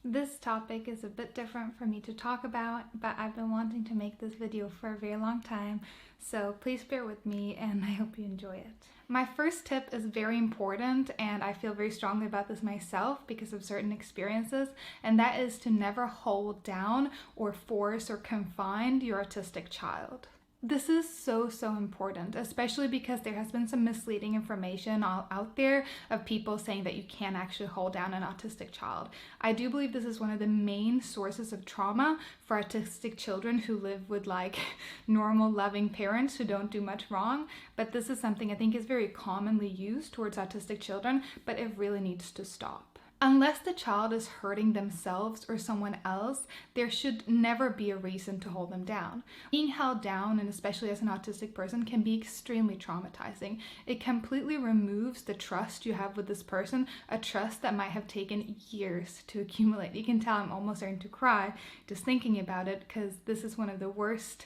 This topic is a bit different for me to talk about, but I've been wanting to make this video for a very long time, so please bear with me and I hope you enjoy it. My first tip is very important, and I feel very strongly about this myself because of certain experiences, and that is to never hold down or force or confine your autistic child. This is so important, especially because there has been some misleading information out there of people saying that you can't actually hold down an autistic child. I do believe this is one of the main sources of trauma for autistic children who live with like normal loving parents who don't do much wrong, but this is something I think is very commonly used towards autistic children, but it really needs to stop. Unless the child is hurting themselves or someone else, there should never be a reason to hold them down. Being held down, and especially as an autistic person, can be extremely traumatizing. It completely removes the trust you have with this person, a trust that might have taken years to accumulate. You can tell I'm almost starting to cry just thinking about it, because this is one of the worst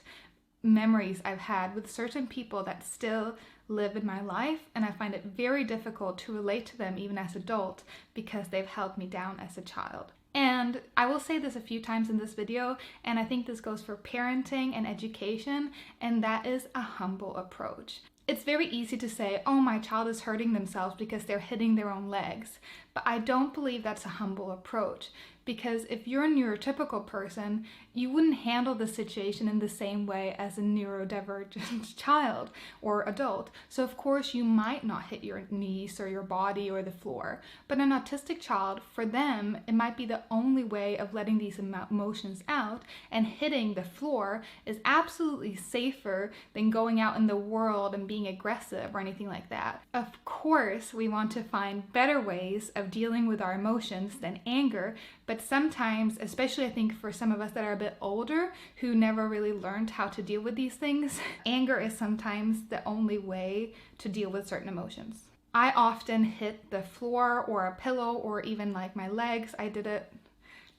memories I've had with certain people that still live in my life, and I find it very difficult to relate to them even as adult because they've held me down as a child. And I will say this a few times in this video, and I think this goes for parenting and education, and that is a humble approach. It's very easy to say, oh, my child is hurting themselves because they're hitting their own legs, but I don't believe that's a humble approach. Because if you're a neurotypical person, you wouldn't handle the situation in the same way as a neurodivergent child or adult. So of course you might not hit your knees or your body or the floor. But an autistic child, for them, it might be the only way of letting these emotions out, and hitting the floor is absolutely safer than going out in the world and being aggressive or anything like that. Of course, we want to find better ways of dealing with our emotions than anger, but sometimes, especially I think for some of us that are a bit older who never really learned how to deal with these things, anger is sometimes the only way to deal with certain emotions. I often hit the floor or a pillow or even like my legs. I did it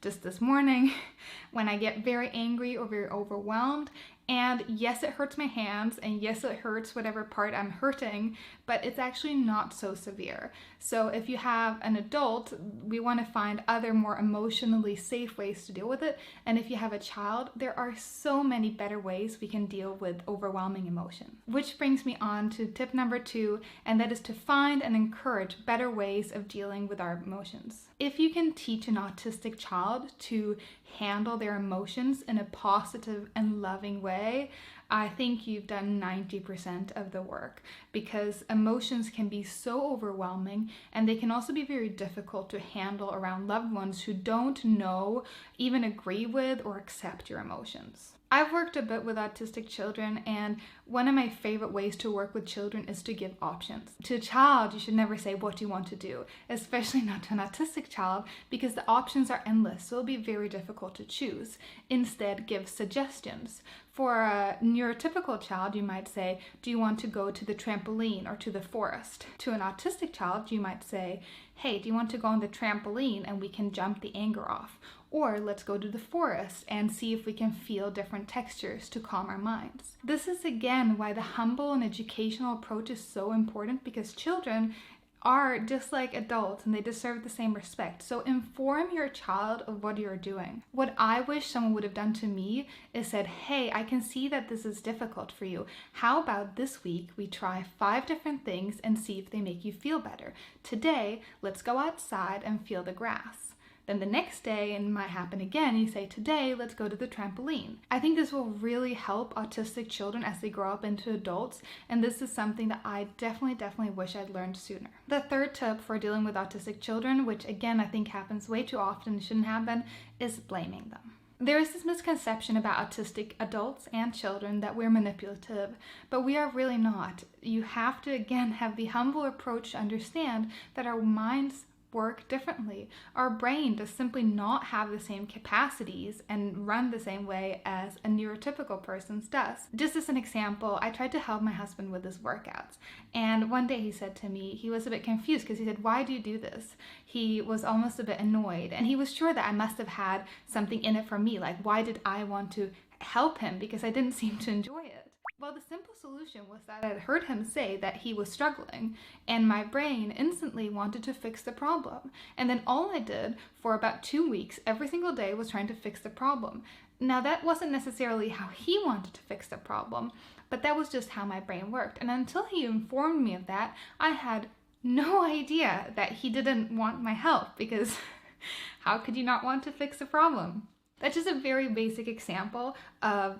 just this morning when I get very angry or very overwhelmed. And yes, it hurts my hands, and yes, it hurts whatever part I'm hurting, but it's actually not so severe. So if you have an adult, we want to find other more emotionally safe ways to deal with it. And if you have a child, there are so many better ways we can deal with overwhelming emotion. Which brings me on to tip number 2, and that is to find and encourage better ways of dealing with our emotions. If you can teach an autistic child to handle their emotions in a positive and loving way, I think you've done 90% of the work, because emotions can be so overwhelming, and they can also be very difficult to handle around loved ones who don't know, even agree with, or accept your emotions. I've worked a bit with autistic children, and one of my favorite ways to work with children is to give options. To a child, you should never say, what do you want to do? Especially not to an autistic child, because the options are endless, so it'll be very difficult to choose. Instead, give suggestions. For a neurotypical child, you might say, do you want to go to the trampoline or to the forest? To an autistic child, you might say, hey, do you want to go on the trampoline and we can jump the anger off? Or let's go to the forest and see if we can feel different textures to calm our minds. This is again why the humble and educational approach is so important, because children are just like adults and they deserve the same respect. So inform your child of what you're doing. What I wish someone would have done to me is said, hey, I can see that this is difficult for you. How about this week we try 5 different things and see if they make you feel better. Today, let's go outside and feel the grass. Then the next day, and it might happen again, you say, today, let's go to the trampoline. I think this will really help autistic children as they grow up into adults, and this is something that I definitely wish I'd learned sooner. The third tip for dealing with autistic children, which again I think happens way too often, shouldn't happen, is blaming them. There is this misconception about autistic adults and children that we're manipulative, but we are really not. You have to, again, have the humble approach to understand that our minds work differently. Our brain does simply not have the same capacities and run the same way as a neurotypical person's does. Just as an example, I tried to help my husband with his workouts, and one day he said to me, he was a bit confused because he said, why do you do this? He was almost a bit annoyed, and he was sure that I must have had something in it for me, like why did I want to help him, because I didn't seem to enjoy it. Well, the simple solution was that I'd heard him say that he was struggling, and my brain instantly wanted to fix the problem. And then all I did for about 2 weeks, every single day, was trying to fix the problem. Now, that wasn't necessarily how he wanted to fix the problem, but that was just how my brain worked. And until he informed me of that, I had no idea that he didn't want my help, because how could you not want to fix a problem? That's just a very basic example of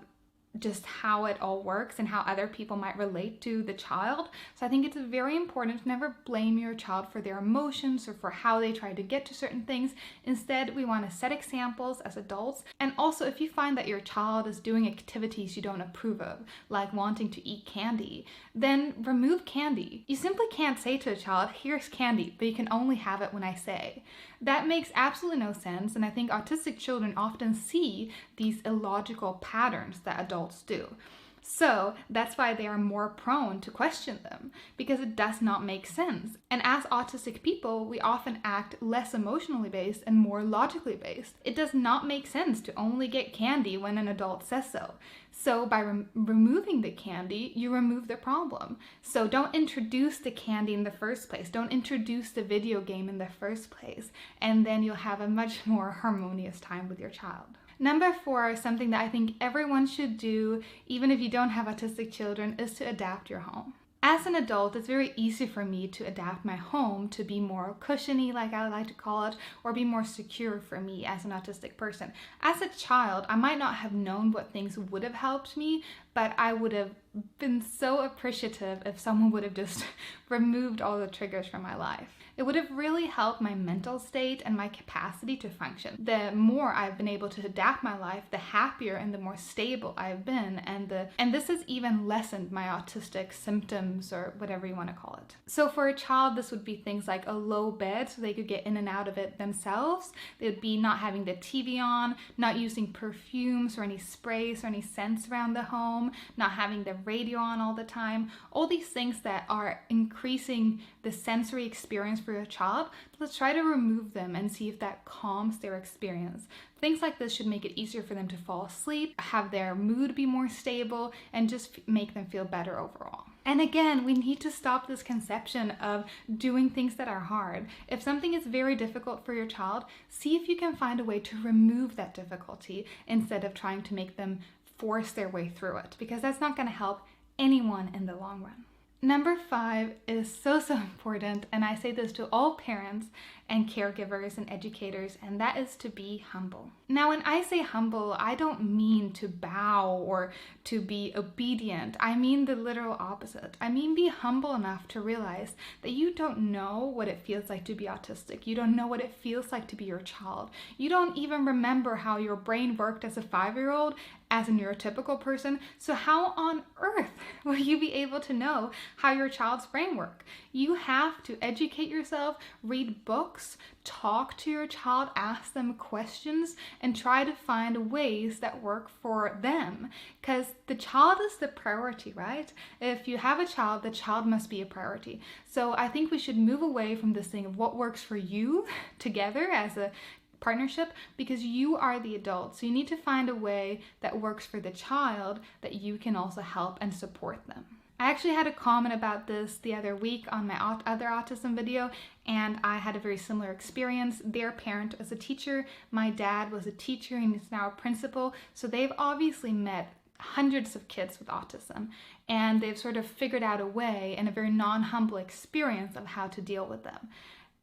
just how it all works and how other people might relate to the child. So I think it's very important to never blame your child for their emotions or for how they try to get to certain things. Instead, we want to set examples as adults. And also, if you find that your child is doing activities you don't approve of, like wanting to eat candy, then remove candy. You simply can't say to a child, here's candy, but you can only have it when I say. That makes absolutely no sense, and I think autistic children often see these illogical patterns that adults do. So that's why they are more prone to question them, because it does not make sense. And as autistic people, we often act less emotionally based and more logically based. It does not make sense to only get candy when an adult says so. So by removing the candy, you remove the problem. So don't introduce the candy in the first place. Don't introduce the video game in the first place. And then you'll have a much more harmonious time with your child. Number 4, something that I think everyone should do, even if you don't have autistic children, is to adapt your home. As an adult, it's very easy for me to adapt my home to be more cushiony, like I like to call it, or be more secure for me as an autistic person. As a child, I might not have known what things would have helped me, but I would have been so appreciative if someone would have just removed all the triggers from my life. It would have really helped my mental state and my capacity to function. The more I've been able to adapt my life, the happier and the more stable I've been, and this has even lessened my autistic symptoms, or whatever you want to call it. So for a child, this would be things like a low bed so they could get in and out of it themselves. It would be not having the TV on, not using perfumes or any sprays or any scents around the home, not having the radio on all the time. All these things that are increasing the sensory experience for your child, let's try to remove them and see if that calms their experience. Things like this should make it easier for them to fall asleep, have their mood be more stable, and just make them feel better overall. And again, we need to stop this conception of doing things that are hard. If something is very difficult for your child, see if you can find a way to remove that difficulty instead of trying to make them force their way through it, because that's not going to help anyone in the long run. Number 5 is so important, and I say this to all parents and caregivers and educators, and that is to be humble. Now, when I say humble, I don't mean to bow or to be obedient. I mean the literal opposite. I mean be humble enough to realize that you don't know what it feels like to be autistic. You don't know what it feels like to be your child. You don't even remember how your brain worked as a 5-year-old, as a neurotypical person. So how on earth will you be able to know how your child's brain works? You have to educate yourself, read books, talk to your child, ask them questions, and try to find ways that work for them. Because the child is the priority, right? If you have a child, the child must be a priority. So I think we should move away from this thing of what works for you together as a partnership, because you are the adult. So you need to find a way that works for the child that you can also help and support them. I actually had a comment about this the other week on my other autism video, and I had a very similar experience. Their parent was a teacher, my dad was a teacher, and he's now a principal, so they've obviously met hundreds of kids with autism, and they've sort of figured out a way and a very non-humble experience of how to deal with them.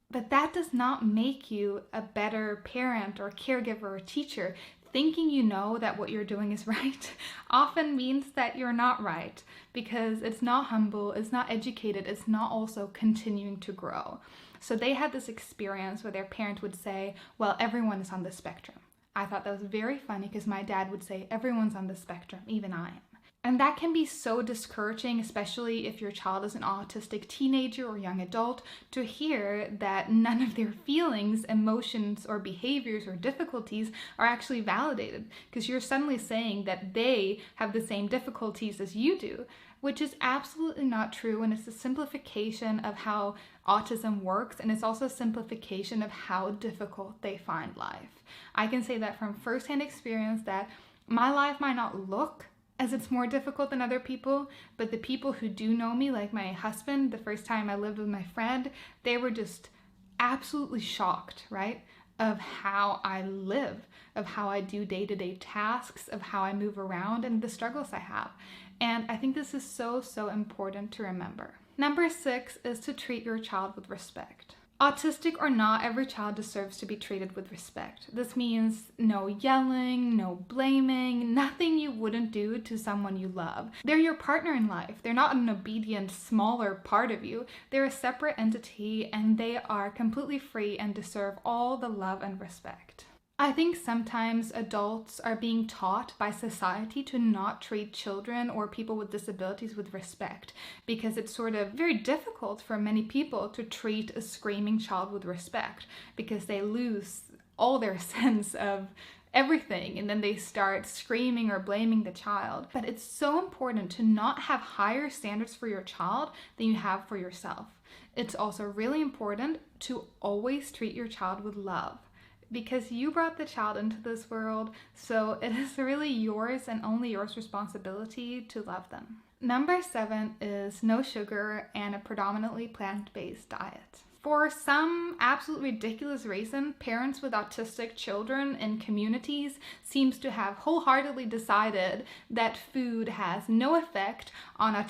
But that does not make you a better parent or caregiver or teacher. Thinking you know that what you're doing is right often means that you're not right, because it's not humble, it's not educated, it's not also continuing to grow. So they had this experience where their parent would say, well, everyone is on the spectrum. I thought that was very funny, because my dad would say, everyone's on the spectrum, even I am. And that can be so discouraging, especially if your child is an autistic teenager or young adult, to hear that none of their feelings, emotions, or behaviors or difficulties are actually validated, because you're suddenly saying that they have the same difficulties as you do, which is absolutely not true. And it's a simplification of how autism works, and it's also a simplification of how difficult they find life. I can say that from firsthand experience that my life might not look as it's more difficult than other people, but the people who do know me, like my husband, the first time I lived with my friend, they were just absolutely shocked, right? Of how I live, of how I do day-to-day tasks, of how I move around, and the struggles I have. And I think this is so, so important to remember. Number 6 is to treat your child with respect. Autistic or not, every child deserves to be treated with respect. This means no yelling, no blaming, nothing you wouldn't do to someone you love. They're your partner in life. They're not an obedient, smaller part of you. They're a separate entity, and they are completely free and deserve all the love and respect. I think sometimes adults are being taught by society to not treat children or people with disabilities with respect, because it's sort of very difficult for many people to treat a screaming child with respect, because they lose all their sense of everything and then they start screaming or blaming the child. But it's so important to not have higher standards for your child than you have for yourself. It's also really important to always treat your child with love, because you brought the child into this world, so it is really yours and only yours responsibility to love them. Number 7 is no sugar and a predominantly plant-based diet. For some absolutely ridiculous reason, parents with autistic children in communities seems to have wholeheartedly decided that food has no effect on their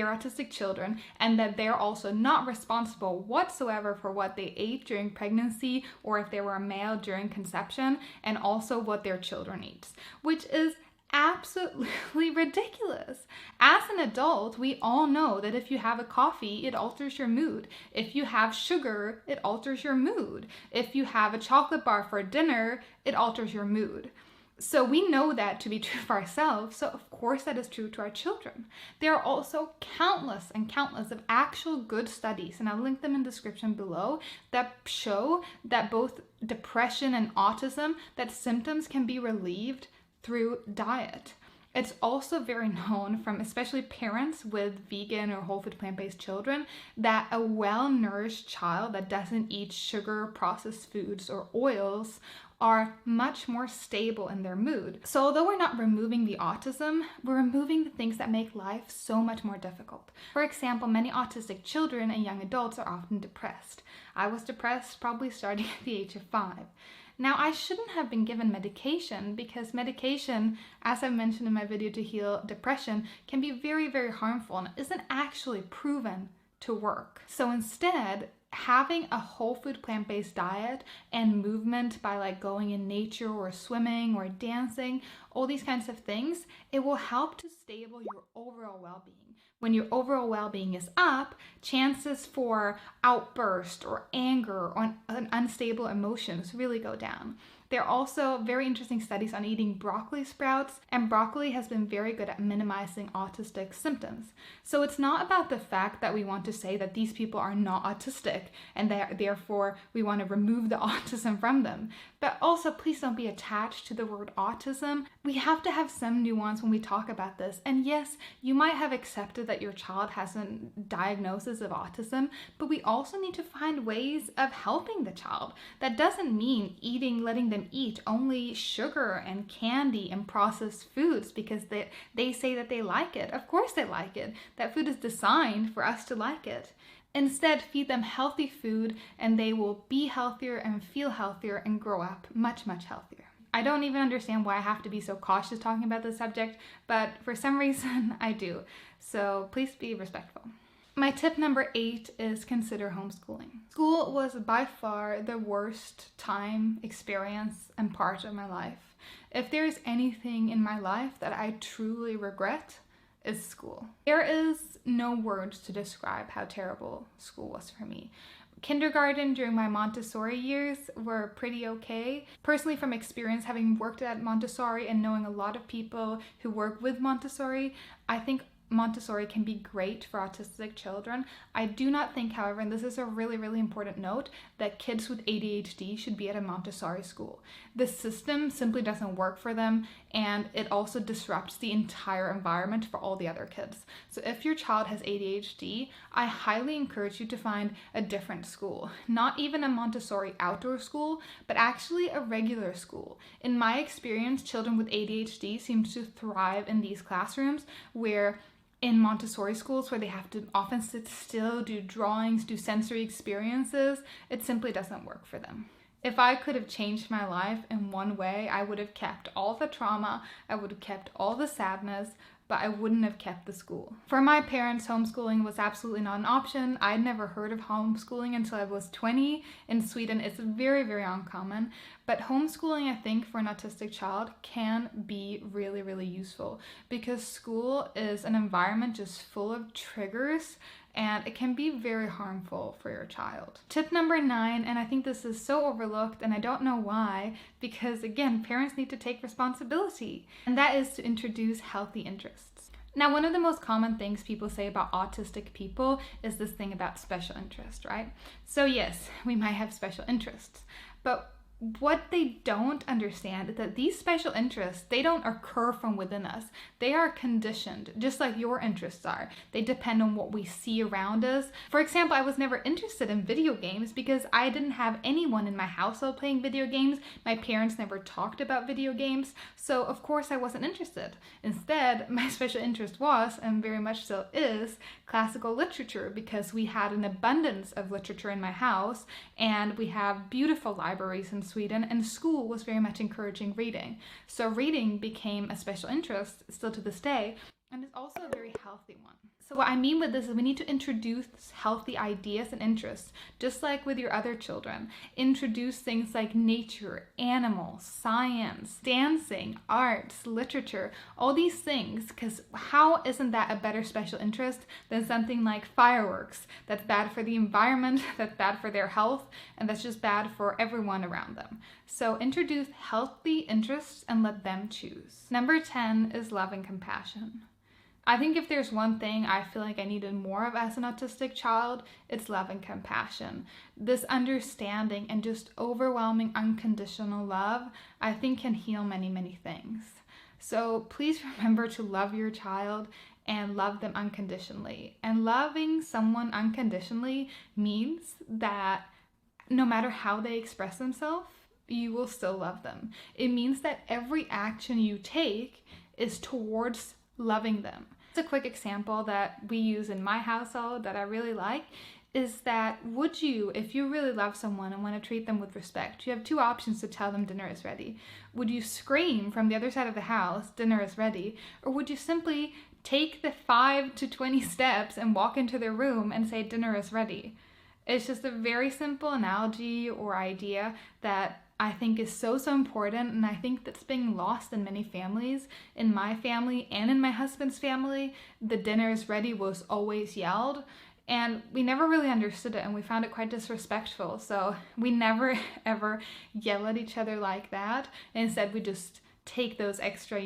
autistic children, and that they're also not responsible whatsoever for what they ate during pregnancy or if they were a male during conception, and also what their children eat, which is absolutely ridiculous. As an adult, we all know that if you have a coffee, it alters your mood. If you have sugar, it alters your mood. If you have a chocolate bar for dinner, it alters your mood. So we know that to be true for ourselves, so of course that is true to our children. There are also countless and countless of actual good studies, and I'll link them in the description below, that show that both depression and autism, that symptoms can be relieved through diet. It's also very known from especially parents with vegan or whole food plant-based children that a well-nourished child that doesn't eat sugar, processed foods, or oils are much more stable in their mood. So although we're not removing the autism, we're removing the things that make life so much more difficult. For example, many autistic children and young adults are often depressed. I was depressed probably starting at the age of 5. Now, I shouldn't have been given medication, because medication, as I mentioned in my video to heal depression, can be very, very harmful and isn't actually proven to work. So instead, having a whole food plant-based diet and movement by like going in nature or swimming or dancing, all these kinds of things, it will help to stable your overall well-being. When your overall well-being is up, chances for outburst or anger or unstable emotions really go down. There are also very interesting studies on eating broccoli sprouts, and broccoli has been very good at minimizing autistic symptoms. So it's not about the fact that we want to say that these people are not autistic and that therefore we want to remove the autism from them. But also, please don't be attached to the word autism. We have to have some nuance when we talk about this. And yes, you might have accepted that your child has a diagnosis of autism, but we also need to find ways of helping the child. That doesn't mean letting them eat only sugar and candy and processed foods because they say that they like it. Of course they like it. That food is designed for us to like it. Instead, feed them healthy food and they will be healthier and feel healthier and grow up much, much healthier. I don't even understand why I have to be so cautious talking about this subject, but for some reason I do. So please be respectful. My tip number 8 is consider homeschooling. School was by far the worst time, experience, and part of my life. If there is anything in my life that I truly regret, it's school. There is no words to describe how terrible school was for me. Kindergarten during my Montessori years were pretty okay. Personally, from experience, having worked at Montessori and knowing a lot of people who work with Montessori, I think Montessori can be great for autistic children. I do not think, however, and this is a really, really important note, that kids with ADHD should be at a Montessori school. The system simply doesn't work for them, and it also disrupts the entire environment for all the other kids. So if your child has ADHD, I highly encourage you to find a different school. Not even a Montessori outdoor school, but actually a regular school. In my experience, children with ADHD seem to thrive in these classrooms where in Montessori schools where they have to often sit still, do drawings, do sensory experiences, it simply doesn't work for them. If I could have changed my life in one way, I would have kept all the trauma, I would have kept all the sadness, but I wouldn't have kept the school. For my parents, homeschooling was absolutely not an option. I'd never heard of homeschooling until I was 20. In Sweden, it's very, very uncommon. But homeschooling, I think, for an autistic child can be really, really useful because school is an environment just full of triggers and it can be very harmful for your child. Tip number 9, and I think this is so overlooked and I don't know why, because again, parents need to take responsibility, and that is to introduce healthy interests. Now, one of the most common things people say about autistic people is this thing about special interest, right? So yes, we might have special interests, but what they don't understand is that these special interests, they don't occur from within us. They are conditioned, just like your interests are. They depend on what we see around us. For example, I was never interested in video games because I didn't have anyone in my household playing video games. My parents never talked about video games, so of course I wasn't interested. Instead, my special interest was, and very much so is, classical literature, because we had an abundance of literature in my house and we have beautiful libraries in Sweden, and school was very much encouraging reading. So reading became a special interest still to this day, and it's also a very healthy one. So what I mean with this is we need to introduce healthy ideas and interests, just like with your other children. Introduce things like nature, animals, science, dancing, arts, literature, all these things, because how isn't that a better special interest than something like fireworks? That's bad for the environment, that's bad for their health, and that's just bad for everyone around them. So introduce healthy interests and let them choose. Number 10 is love and compassion. I think if there's one thing I feel like I needed more of as an autistic child, it's love and compassion. This understanding and just overwhelming unconditional love, I think can heal many, many things. So please remember to love your child and love them unconditionally. And loving someone unconditionally means that no matter how they express themselves, you will still love them. It means that every action you take is towards loving them. It's a quick example that we use in my household that I really like is that would you, if you really love someone and want to treat them with respect, you have two options to tell them dinner is ready. Would you scream from the other side of the house, dinner is ready, or would you simply take the 5 to 20 steps and walk into their room and say dinner is ready? It's just a very simple analogy or idea that I think is so important, and I think that's being lost in many families. In my family and in my husband's family, the dinner is ready was always yelled, and we never really understood it, and we found it quite disrespectful. So we never ever yell at each other like that. Instead, we just take those extra,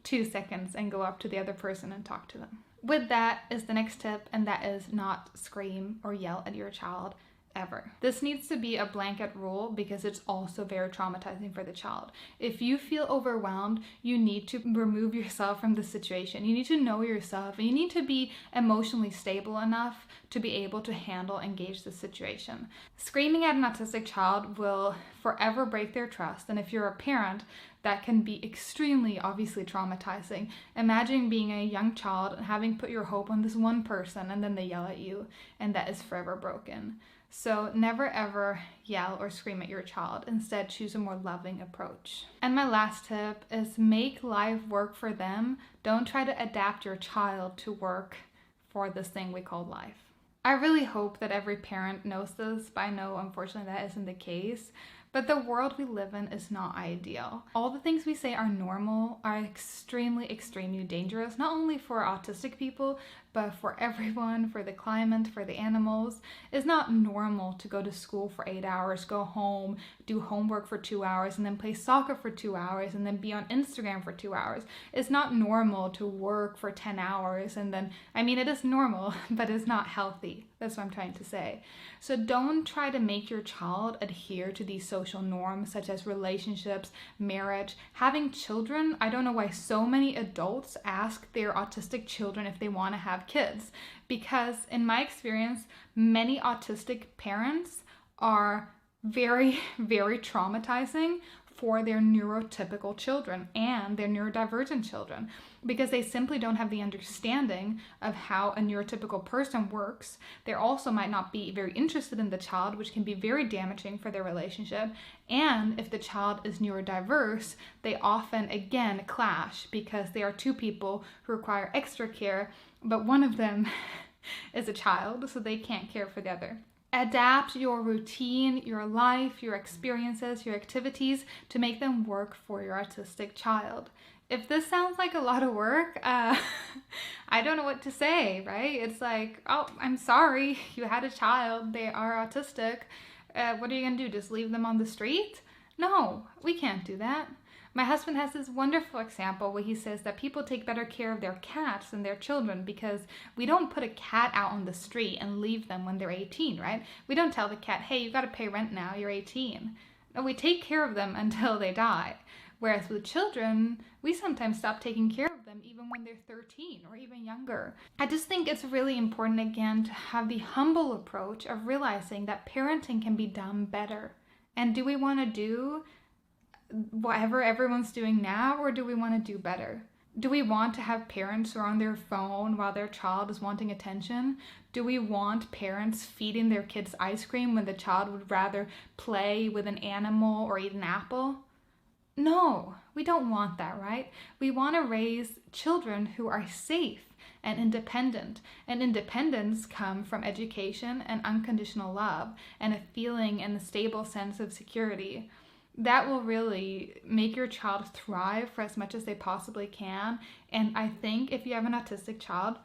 2 seconds and go up to the other person and talk to them. With that is the next tip, and that is not scream or yell at your child ever. This needs to be a blanket rule because it's also very traumatizing for the child. If you feel overwhelmed, you need to remove yourself from the situation. You need to know yourself, and you need to be emotionally stable enough to be able to handle and gauge the situation. Screaming at an autistic child will forever break their trust, and if you're a parent, that can be extremely obviously traumatizing. Imagine being a young child and having put your hope on this one person and then they yell at you, and that is forever broken. So never ever yell or scream at your child. Instead, choose a more loving approach. And my last tip is make life work for them. Don't try to adapt your child to work for this thing we call life. I really hope that every parent knows this, but I know unfortunately that isn't the case. But the world we live in is not ideal. All the things we say are normal are extremely, extremely dangerous, not only for autistic people, but for everyone, for the climate, for the animals. It's not normal to go to school for 8 hours, go home, do homework for 2 hours, and then play soccer for 2 hours, and then be on Instagram for 2 hours. It's not normal to work for 10 hours, and then, I mean, it is normal, but it's not healthy. That's what I'm trying to say. So don't try to make your child adhere to these social norms, such as relationships, marriage, having children. I don't know why so many adults ask their autistic children if they want to have kids, because in my experience, many autistic parents are very, very traumatizing for their neurotypical children and their neurodivergent children, because they simply don't have the understanding of how a neurotypical person works. They also might not be very interested in the child, which can be very damaging for their relationship. And if the child is neurodiverse, they often again clash because they are two people who require extra care, but one of them is a child, so they can't care for the other. Adapt your routine, your life, your experiences, your activities to make them work for your autistic child. If this sounds like a lot of work, I don't know what to say, right? It's like, oh, I'm sorry, you had a child, they are autistic. What are you gonna do, just leave them on the street? No, we can't do that. My husband has this wonderful example where he says that people take better care of their cats than their children, because we don't put a cat out on the street and leave them when they're 18, right? We don't tell the cat, hey, you got to pay rent now, you're 18. No, we take care of them until they die. Whereas with children, we sometimes stop taking care of them even when they're 13 or even younger. I just think it's really important, again, to have the humble approach of realizing that parenting can be done better. And do we want to do whatever everyone's doing now, or do we want to do better? Do we want to have parents who are on their phone while their child is wanting attention? Do we want parents feeding their kids ice cream when the child would rather play with an animal or eat an apple? No, we don't want that, right? We want to raise children who are safe and independent. And independence comes from education and unconditional love and a feeling and a stable sense of security. That will really make your child thrive for as much as they possibly can. And I think if you have an autistic child,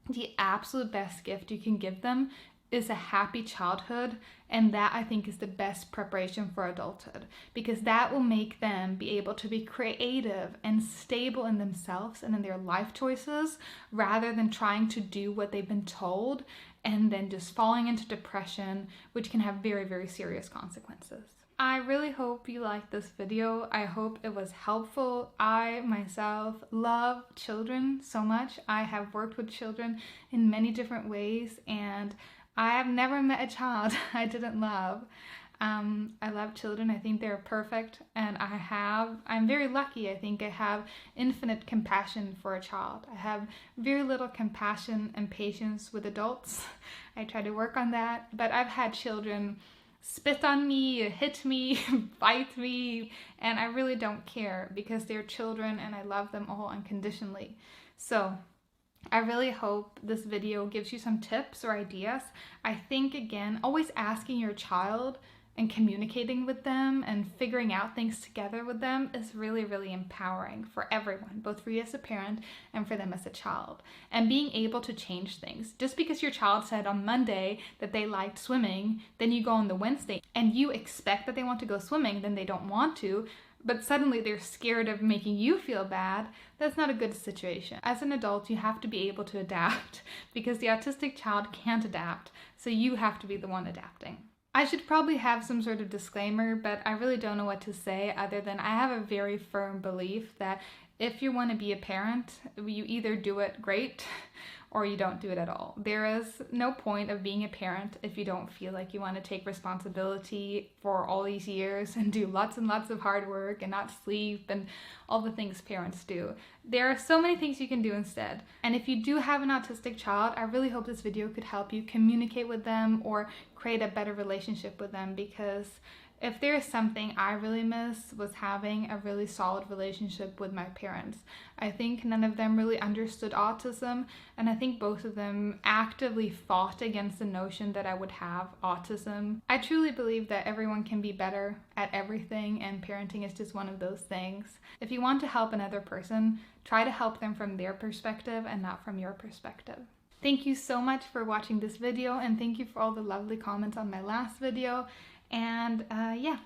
the absolute best gift you can give them is a happy childhood. And that, I think, is the best preparation for adulthood, because that will make them be able to be creative and stable in themselves and in their life choices, rather than trying to do what they've been told and then just falling into depression, which can have very, very serious consequences. I really hope you liked this video. I hope it was helpful. I myself love children so much. I have worked with children in many different ways, and I have never met a child I didn't love. I love children. I think they're perfect, and I'm very lucky. I think I have infinite compassion for a child. I have very little compassion and patience with adults. I try to work on that, but I've had children spit on me, hit me, bite me, and I really don't care, because they're children and I love them all unconditionally. So I really hope this video gives you some tips or ideas. I think, again, always asking your child and communicating with them and figuring out things together with them is really, really empowering for everyone, both for you as a parent and for them as a child. And being able to change things. Just because your child said on Monday that they liked swimming, then you go on the Wednesday and you expect that they want to go swimming, then they don't want to, but suddenly they're scared of making you feel bad. That's not a good situation. As an adult, you have to be able to adapt, because the autistic child can't adapt, so you have to be the one adapting. I should probably have some sort of disclaimer, but I really don't know what to say other than I have a very firm belief that if you want to be a parent, you either do it great or you don't do it at all. There is no point of being a parent if you don't feel like you want to take responsibility for all these years and do lots and lots of hard work and not sleep and all the things parents do. There are so many things you can do instead. And if you do have an autistic child, I really hope this video could help you communicate with them or create a better relationship with them, because If there is something I really miss, was having a really solid relationship with my parents. I think none of them really understood autism, and I think both of them actively fought against the notion that I would have autism. I truly believe that everyone can be better at everything, and parenting is just one of those things. If you want to help another person, try to help them from their perspective and not from your perspective. Thank you so much for watching this video, and thank you for all the lovely comments on my last video. And yeah,